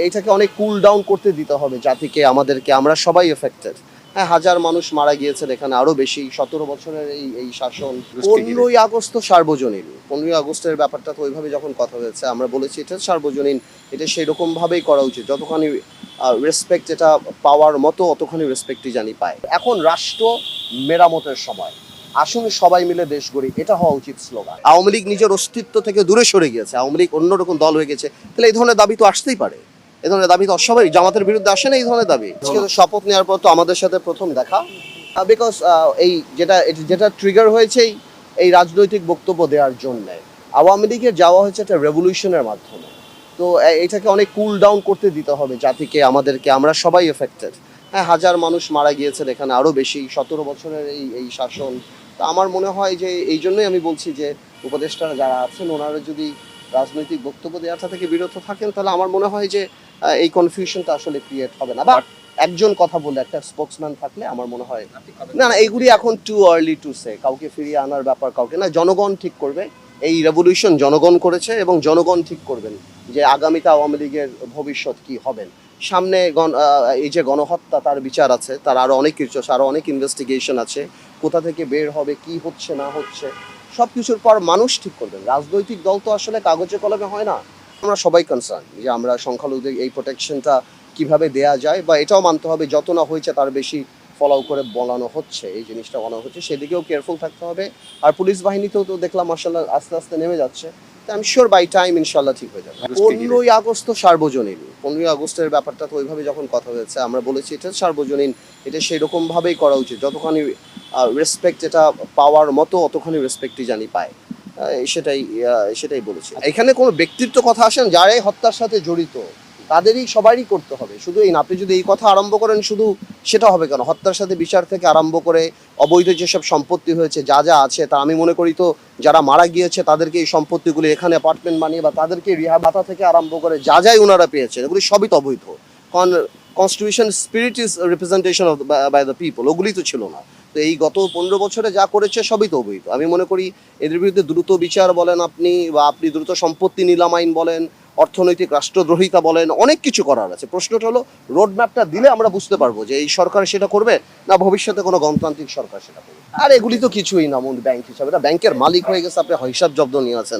এটাকে অনেক cool down করতে দিতে হবে জাতিকে, আমাদেরকে। আমরা সবাই এফেক্টেড। হ্যাঁ, হাজার মানুষ মারা গিয়েছেন, এখানে আরো বেশি। 17 বছরের এই শাসন। 15ই আগস্ট তো সার্বজনীন। 15ই আগস্টের ব্যাপারটা তো ওইভাবে যখন কথা হয়েছে, আমরা বলেছি এটা সার্বজনীন, এটা সেরকম ভাবেই করা উচিত। যতখানি রেসপেক্ট এটা পাওয়ার মতো, অতখানি রেসপেক্টই জানি পায়। এখন রাষ্ট্র মেরামতের সময়, আসুন সবাই মিলে দেশ গড়ি, এটা হওয়া উচিত স্লোগান। আওয়ামী লীগ নিজের অস্তিত্ব থেকে দূরে সরে গিয়েছে, আওয়ামী লীগ অন্যরকম দল হয়ে গেছে, তাহলে এই ধরনের দাবি তো আসতেই পারে। এই ধরনের দাবি তো সবাই, জামাতের বিরুদ্ধে আসে না এই ধরনের দাবি। শপথ নেওয়ার পর তো আমাদের সাথে প্রথম দেখা, বিকজ এই যেটা ট্রিগার হয়েছে এই রাজনৈতিক বক্তব্য দেওয়ার জন্য আওয়ামী লীগের যাওয়া হয়েছে একটা রেভলিউশনের মাধ্যমে। তো এটাকে অনেক কুল ডাউন করতে দিতে হবে জাতিকে, আমাদেরকে। আমরা সবাই এফেক্টেড। হ্যাঁ, হাজার মানুষ মারা গিয়েছেন, এখানে আরো বেশি। 17 বছরের এই শাসন। তো আমার মনে হয় যে এই জন্যই আমি বলছি যে উপদেষ্টারা যারা আছেন, ওনারা যদি রাজনৈতিক বক্তব্য দেওয়াটা থেকে বিরত থাকেন, তাহলে আমার মনে হয় যে এই কনফিউশনটা আসলে ক্রিয়েট হবে না। বা একজন কথা বলে একটা স্পোকসম্যান থাকলে আমার মনে হয় না, এইগুলি এখন টু আর্লি টু সে। কাউকে ফিরিয়ে আনার ব্যাপার কাউকে না, জনগণ ঠিক করবে। এই রেভলিউশন জনগণ করেছে এবং জনগণ ঠিক করবেন যে আগামীতে আওয়ামী লীগের ভবিষ্যৎ কি হবেন। সামনে এই যে গণহত্যা, তার বিচার আছে, তার আরো অনেক কিছু আছে, আরো অনেক ইনভেস্টিগেশন আছে, কোথা থেকে বের হবে, কি হচ্ছে না হচ্ছে, সব কিছুর পর মানুষ ঠিক করবেন। রাজনৈতিক দল তো আসলে কাগজে কলমে হয় না। আমরা সবাই কনসার্ন যে আমরা সংখ্যালঘুদের এই প্রোটেকশনটা কিভাবে দেয়া যায়, বা এটাও মানতে হবে যত না হয়েছে তার বেশি ফলো করে বলানো হচ্ছে, এই জিনিসটা বলানো হচ্ছে, সেদিকেও কেয়ারফুল থাকতে হবে। আর পুলিশ বাহিনীতেও তো দেখলাম মার্শাল্লাহ আস্তে আস্তে নেমে যাচ্ছে। আমি শিওর বাই টাইম ইনশাল্লাহ ঠিক হয়ে যাবে। 15ই আগস্ট তো সার্বজনীন। 15ই আগস্টের ব্যাপারটা তো ওইভাবে যখন কথা হয়েছে, আমরা বলেছি এটা সার্বজনীন, এটা সেরকম ভাবেই করা উচিত। যতখানি রেসপেক্ট এটা পাওয়ার মতো, অতখানি রেসপেক্টই জানি পায়। সেটাই বলেছি। এখানে কোনো ব্যক্তিত্ব কথা আসেন, যারাই হত্যার সাথে জড়িত তাদেরই সবারই করতে হবে। শুধু এই না, আপনি যদি এই কথা আরম্ভ করেন শুধু, সেটা হবে কেন? হত্যার সাথে বিচার থেকে আরম্ভ করে অবৈধ যেসব সম্পত্তি হয়েছে, যা যা আছে, তা আমি মনে করি তো যারা মারা গিয়েছে তাদেরকে এই সম্পত্তিগুলো এখানে অ্যাপার্টমেন্ট বানিয়ে বা তাদেরকে রিহ্যাব ভাতা থেকে আরম্ভ করে যা যাই ওনারা পেয়েছেন, এগুলি সবই তো অবৈধ। Constitution spirit is representation of by the people, ওগুলি তো ছিল না। তো এই গত 15 বছরে যা করেছে সবই তো অবৈধ। আমি মনে করি এদের বিরুদ্ধে দ্রুত বিচার বলেন আপনি, বা আপনি দ্রুত সম্পত্তি নিলাম আইন বলেন, অর্থনৈতিক রাষ্ট্রদ্রোহিতা বলেন, অনেক কিছু করার আছে। প্রশ্নটা হলো রোড ম্যাপটা দিলে আমরা বুঝতে পারবো যে এই সরকার সেটা করবে না ভবিষ্যতে কোনো গণতান্ত্রিক সরকার সেটা করবে। আর এগুলি তো কিছুই না ব্যাংক হিসাবে, এটা ব্যাংকের মালিক হয়ে গেছে, আপনি হিসাব জব্দ নিয়ে আছেন।